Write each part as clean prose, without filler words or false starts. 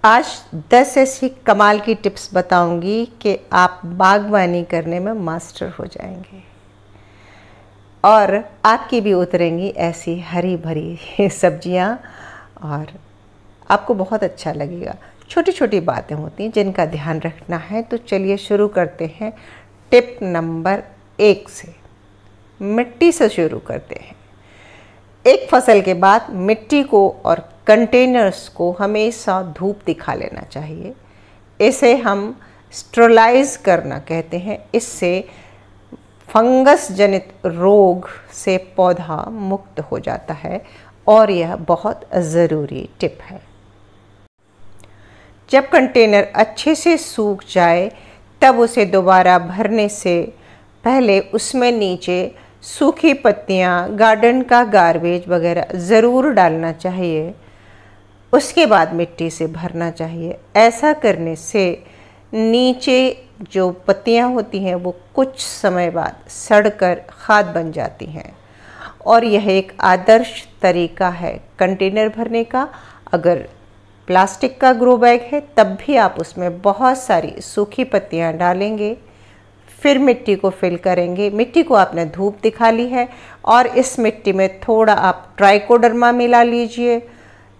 आज 10 ऐसी कमाल की टिप्स बताऊंगी कि आप बागवानी करने में मास्टर हो जाएंगे और आपकी भी उतरेंगी ऐसी हरी भरी सब्जियां और आपको बहुत अच्छा लगेगा। छोटी छोटी बातें होती हैं जिनका ध्यान रखना है। तो चलिए शुरू करते हैं टिप नंबर 1 से। मिट्टी से शुरू करते हैं। एक फसल के बाद मिट्टी को और कंटेनर्स को हमेशा धूप दिखा लेना चाहिए। इसे हम स्टेरलाइज करना कहते हैं। इससे फंगस जनित रोग से पौधा मुक्त हो जाता है और यह बहुत ज़रूरी टिप है। जब कंटेनर अच्छे से सूख जाए तब उसे दोबारा भरने से पहले उसमें नीचे सूखी पत्तियां, गार्डन का गार्बेज वगैरह ज़रूर डालना चाहिए। उसके बाद मिट्टी से भरना चाहिए। ऐसा करने से नीचे जो पत्तियां होती हैं वो कुछ समय बाद सड़कर खाद बन जाती हैं और यह एक आदर्श तरीका है कंटेनर भरने का। अगर प्लास्टिक का ग्रो बैग है तब भी आप उसमें बहुत सारी सूखी पत्तियां डालेंगे, फिर मिट्टी को फिल करेंगे। मिट्टी को आपने धूप दिखा ली है और इस मिट्टी में थोड़ा आप ट्राइकोडर्मा मिला लीजिए,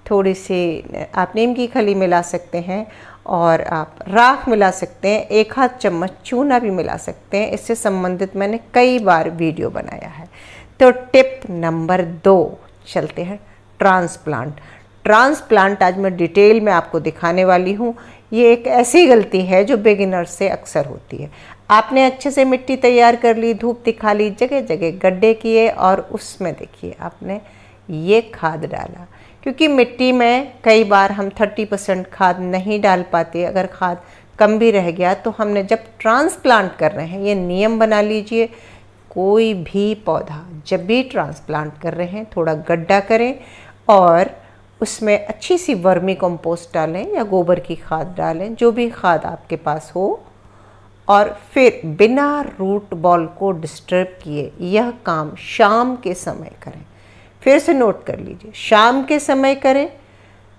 थोड़ी सी आप नीम की खली मिला सकते हैं और आप राख मिला सकते हैं। 1 आध चम्मच चूना भी मिला सकते हैं। इससे संबंधित मैंने कई बार वीडियो बनाया है। तो टिप नंबर 2 चलते हैं ट्रांसप्लांट। ट्रांसप्लांट आज मैं डिटेल में आपको दिखाने वाली हूँ। ये एक ऐसी गलती है जो बिगिनर्स से अक्सर होती है। आपने अच्छे से मिट्टी तैयार कर ली, धूप दिखा ली, जगह जगह गड्ढे किए और उसमें देखिए आपने ये खाद डाला। क्योंकि मिट्टी में कई बार हम 30% खाद नहीं डाल पाते। अगर खाद कम भी रह गया तो हमने जब ट्रांसप्लांट कर रहे हैं, ये नियम बना लीजिए, कोई भी पौधा जब भी ट्रांसप्लांट कर रहे हैं थोड़ा गड्ढा करें और उसमें अच्छी सी वर्मी कंपोस्ट डालें या गोबर की खाद डालें, जो भी खाद आपके पास हो, और फिर बिना रूट बॉल को डिस्टर्ब किए यह काम शाम के समय करें। फिर से नोट कर लीजिए, शाम के समय करें,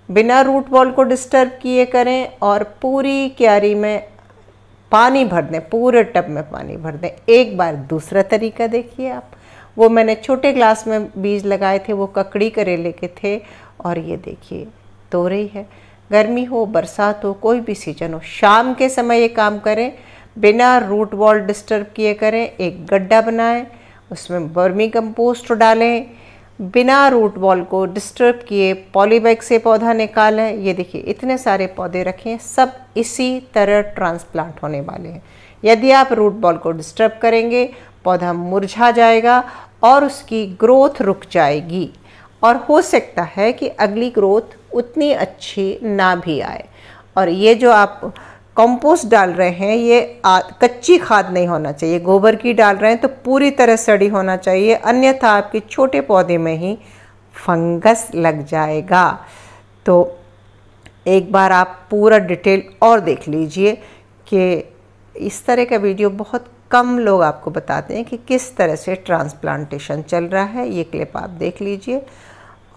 बिना रूट बॉल को डिस्टर्ब किए करें और पूरी क्यारी में पानी भर दें, पूरे टब में पानी भर दें। एक बार दूसरा तरीका देखिए आप, वो मैंने छोटे ग्लास में बीज लगाए थे, वो ककड़ी करेले के थे और ये देखिए तोरई है। गर्मी हो, बरसात हो, कोई भी सीजन हो, शाम के समय ये काम करें, बिना रूट बॉल डिस्टर्ब किए करें। एक गड्ढा बनाएं, उसमें वर्मी कंपोस्ट डालें, बिना रूट बॉल को डिस्टर्ब किए पॉलीबैग से पौधा निकालें। ये देखिए इतने सारे पौधे रखें, सब इसी तरह ट्रांसप्लांट होने वाले हैं। यदि आप रूट बॉल को डिस्टर्ब करेंगे पौधा मुरझा जाएगा और उसकी ग्रोथ रुक जाएगी और हो सकता है कि अगली ग्रोथ उतनी अच्छी ना भी आए। और ये जो आप कंपोस्ट डाल रहे हैं ये कच्ची खाद नहीं होना चाहिए। गोबर की डाल रहे हैं तो पूरी तरह सड़ी होना चाहिए, अन्यथा आपके छोटे पौधे में ही फंगस लग जाएगा। तो एक बार आप पूरा डिटेल और देख लीजिए कि इस तरह का वीडियो बहुत कम लोग आपको बताते हैं कि किस तरह से ट्रांसप्लांटेशन चल रहा है। ये क्लिप आप देख लीजिए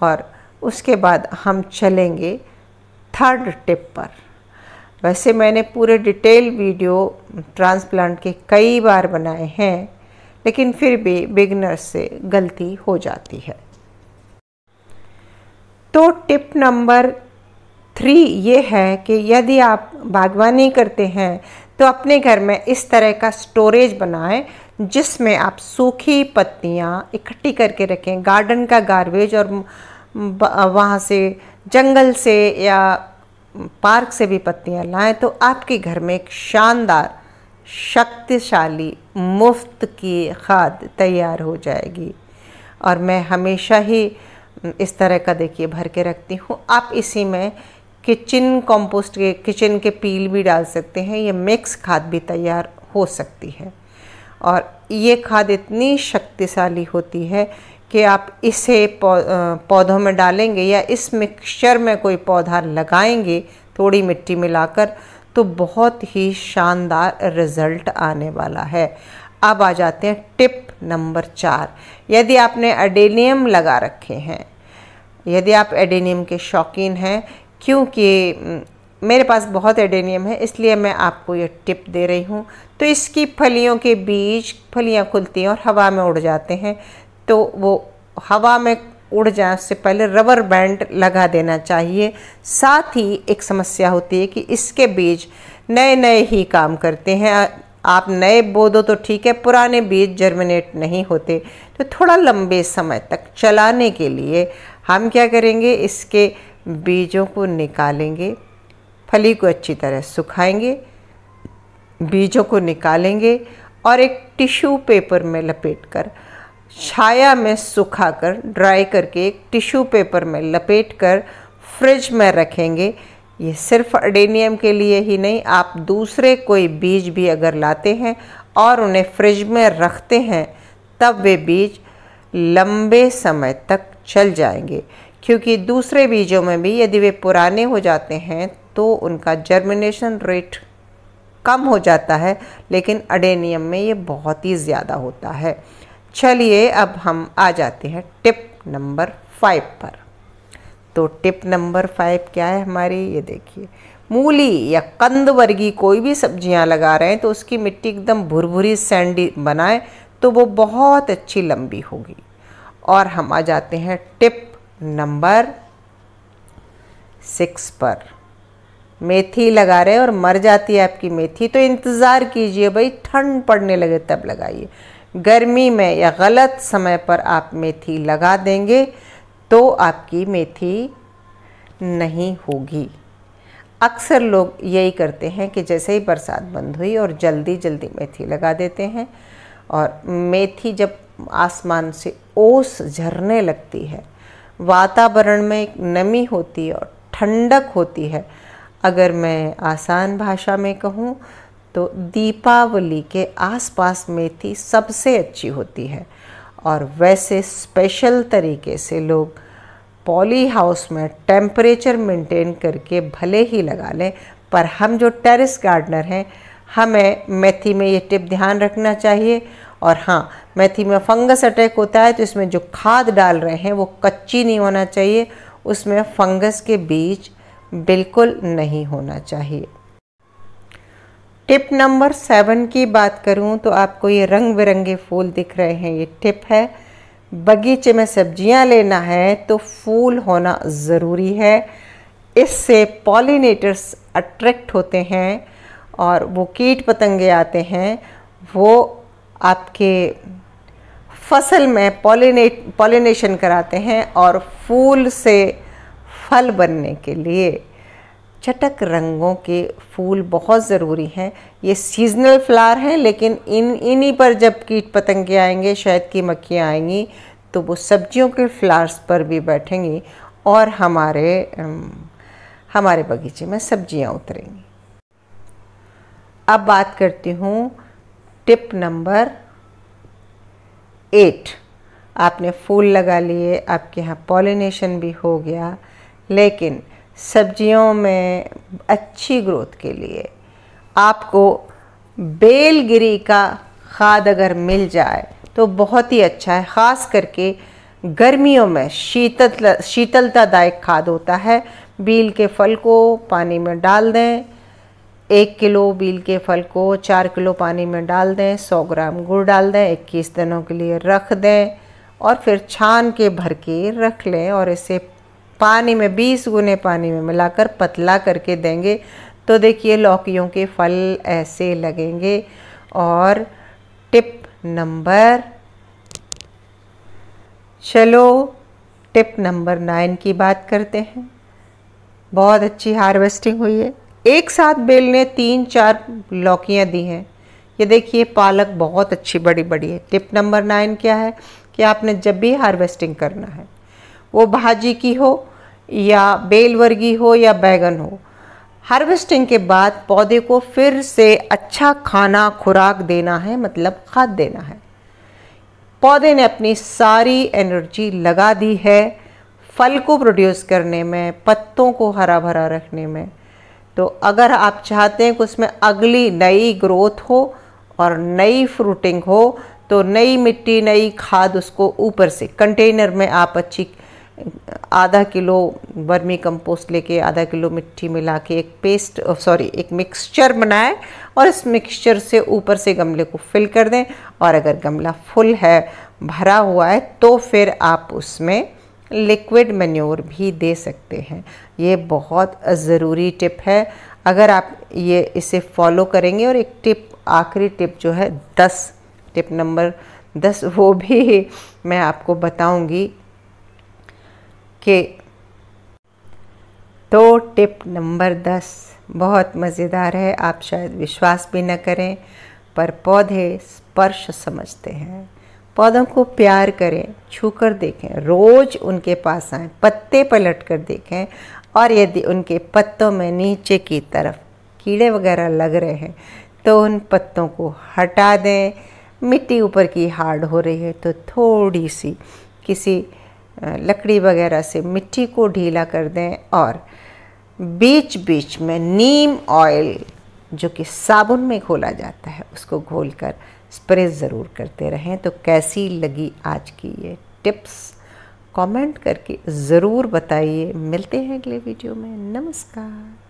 और उसके बाद हम चलेंगे 3rd टिप पर। वैसे मैंने पूरे डिटेल वीडियो ट्रांसप्लांट के कई बार बनाए हैं, लेकिन फिर भी बिगिनर्स से गलती हो जाती है। तो टिप नंबर 3 ये है कि यदि आप बागवानी करते हैं तो अपने घर में इस तरह का स्टोरेज बनाएं जिसमें आप सूखी पत्तियां इकट्ठी करके रखें। गार्डन का गार्बेज और वहाँ से जंगल से या पार्क से भी पत्तियां लाएं तो आपके घर में एक शानदार शक्तिशाली मुफ्त की खाद तैयार हो जाएगी। और मैं हमेशा ही इस तरह का देखिए भर के रखती हूँ। आप इसी में किचन कंपोस्ट के किचन के पील भी डाल सकते हैं, ये मिक्स खाद भी तैयार हो सकती है। और ये खाद इतनी शक्तिशाली होती है कि आप इसे पौधों में डालेंगे या इस मिक्सचर में कोई पौधा लगाएंगे थोड़ी मिट्टी मिलाकर तो बहुत ही शानदार रिज़ल्ट आने वाला है। अब आ जाते हैं टिप नंबर 4। यदि आपने एडेनियम लगा रखे हैं, यदि आप एडेनियम के शौकीन हैं, क्योंकि मेरे पास बहुत एडेनियम है इसलिए मैं आपको ये टिप दे रही हूँ। तो इसकी फलियों के बीज, फलियाँ खुलती हैं और हवा में उड़ जाते हैं, तो वो हवा में उड़ जाए उससे पहले रबर बैंड लगा देना चाहिए। साथ ही एक समस्या होती है कि इसके बीज नए नए ही काम करते हैं, आप नए बो दो तो ठीक है, पुराने बीज जर्मिनेट नहीं होते। तो थोड़ा लंबे समय तक चलाने के लिए हम क्या करेंगे, इसके बीजों को निकालेंगे, फली को अच्छी तरह सुखाएंगे, बीजों को निकालेंगे और एक टिश्यू पेपर में लपेटकर, छाया में सुखाकर, ड्राई करके एक टिश्यू पेपर में लपेटकर फ्रिज में रखेंगे। ये सिर्फ एडेनियम के लिए ही नहीं, आप दूसरे कोई बीज भी अगर लाते हैं और उन्हें फ्रिज में रखते हैं तब वे बीज लंबे समय तक चल जाएंगे, क्योंकि दूसरे बीजों में भी यदि वे पुराने हो जाते हैं तो उनका जर्मिनेशन रेट कम हो जाता है, लेकिन एडेनियम में ये बहुत ही ज़्यादा होता है। चलिए अब हम आ जाते हैं टिप नंबर 5 पर। तो टिप नंबर 5 क्या है हमारी, ये देखिए, मूली या कंद वर्गीय कोई भी सब्जियां लगा रहे हैं तो उसकी मिट्टी एकदम भुरभुरी सैंडी बनाएं तो वो बहुत अच्छी लंबी होगी। और हम आ जाते हैं टिप नंबर 6 पर। मेथी लगा रहे हैं और मर जाती है आपकी मेथी तो इंतज़ार कीजिए भाई, ठंड पड़ने लगे तब लगाइए। गर्मी में या गलत समय पर आप मेथी लगा देंगे तो आपकी मेथी नहीं होगी। अक्सर लोग यही करते हैं कि जैसे ही बरसात बंद हुई और जल्दी जल्दी मेथी लगा देते हैं, और मेथी जब आसमान से ओस झरने लगती है, वातावरण में एक नमी होती है और ठंडक होती है। अगर मैं आसान भाषा में कहूँ तो दीपावली के आसपास मेथी सबसे अच्छी होती है। और वैसे स्पेशल तरीके से लोग पॉली हाउस में टेम्परेचर मेंटेन करके भले ही लगा लें, पर हम जो टेरेस गार्डनर हैं हमें मेथी में ये टिप ध्यान रखना चाहिए। और हाँ, मेथी में फंगस अटैक होता है तो इसमें जो खाद डाल रहे हैं वो कच्ची नहीं होना चाहिए, उसमें फंगस के बीज बिल्कुल नहीं होना चाहिए। टिप नंबर 7 की बात करूं तो आपको ये रंग बिरंगे फूल दिख रहे हैं, ये टिप है। बगीचे में सब्जियां लेना है तो फूल होना ज़रूरी है, इससे पॉलिनेटर्स अट्रैक्ट होते हैं और वो कीट पतंगे आते हैं, वो आपके फसल में पॉलिनेशन कराते हैं और फूल से फल बनने के लिए चटक रंगों के फूल बहुत ज़रूरी हैं। ये सीजनल फ्लावर हैं, लेकिन इन्हीं पर जब कीट पतंगे आएंगे, शहद की मक्खियाँ आएंगी तो वो सब्जियों के फ्लावर्स पर भी बैठेंगी और हमारे बगीचे में सब्जियां उतरेंगी। अब बात करती हूँ टिप नंबर 8। आपने फूल लगा लिए, आपके यहाँ पॉलिनेशन भी हो गया, लेकिन सब्जियों में अच्छी ग्रोथ के लिए आपको बेलगिरी का खाद अगर मिल जाए तो बहुत ही अच्छा है। ख़ास करके गर्मियों में शीतलतादायक खाद होता है। बील के फल को पानी में डाल दें, 1 किलो बील के फल को 4 किलो पानी में डाल दें, 100 ग्राम गुड़ डाल दें, 21 दिनों के लिए रख दें और फिर छान के भर के रख लें और इसे पानी में 20 गुने पानी में मिलाकर पतला करके देंगे तो देखिए लौकियों के फल ऐसे लगेंगे। और टिप नंबर 9 की बात करते हैं। बहुत अच्छी हार्वेस्टिंग हुई है, एक साथ बेल ने 3-4 लौकियां दी हैं। ये देखिए पालक बहुत अच्छी बड़ी बड़ी है। टिप नंबर 9 क्या है कि आपने जब भी हार्वेस्टिंग करना है, वो भाजी की हो या बेल वर्गी हो या बैगन हो, हार्वेस्टिंग के बाद पौधे को फिर से अच्छा खाना खुराक देना है, मतलब खाद देना है। पौधे ने अपनी सारी एनर्जी लगा दी है फल को प्रोड्यूस करने में, पत्तों को हरा भरा रखने में। तो अगर आप चाहते हैं कि उसमें अगली नई ग्रोथ हो और नई फ्रूटिंग हो तो नई मिट्टी, नई खाद उसको ऊपर से कंटेनर में आप अच्छी आधा किलो वर्मी कंपोस्ट लेके आधा किलो मिट्टी मिला के एक मिक्सचर बनाएं और इस मिक्सचर से ऊपर से गमले को फिल कर दें। और अगर गमला फुल है, भरा हुआ है, तो फिर आप उसमें लिक्विड मैन्योर भी दे सकते हैं। ये बहुत ज़रूरी टिप है। अगर आप इसे फॉलो करेंगे, और एक टिप, आखिरी टिप जो है 10, टिप नंबर 10, वो भी मैं आपको बताऊंगी कि तो टिप नंबर 10 बहुत मज़ेदार है। आप शायद विश्वास भी न करें, पर पौधे स्पर्श समझते हैं। पौधों को प्यार करें, छूकर देखें, रोज़ उनके पास आएं, पत्ते पलट कर देखें, और यदि उनके पत्तों में नीचे की तरफ कीड़े वगैरह लग रहे हैं तो उन पत्तों को हटा दें। मिट्टी ऊपर की हार्ड हो रही है तो थोड़ी सी किसी लकड़ी वगैरह से मिट्टी को ढीला कर दें, और बीच बीच में नीम ऑयल जो कि साबुन में घोला जाता है उसको घोलकर स्प्रे ज़रूर करते रहें। तो कैसी लगी आज की ये टिप्स, कमेंट करके ज़रूर बताइए। मिलते हैं अगले वीडियो में। नमस्कार।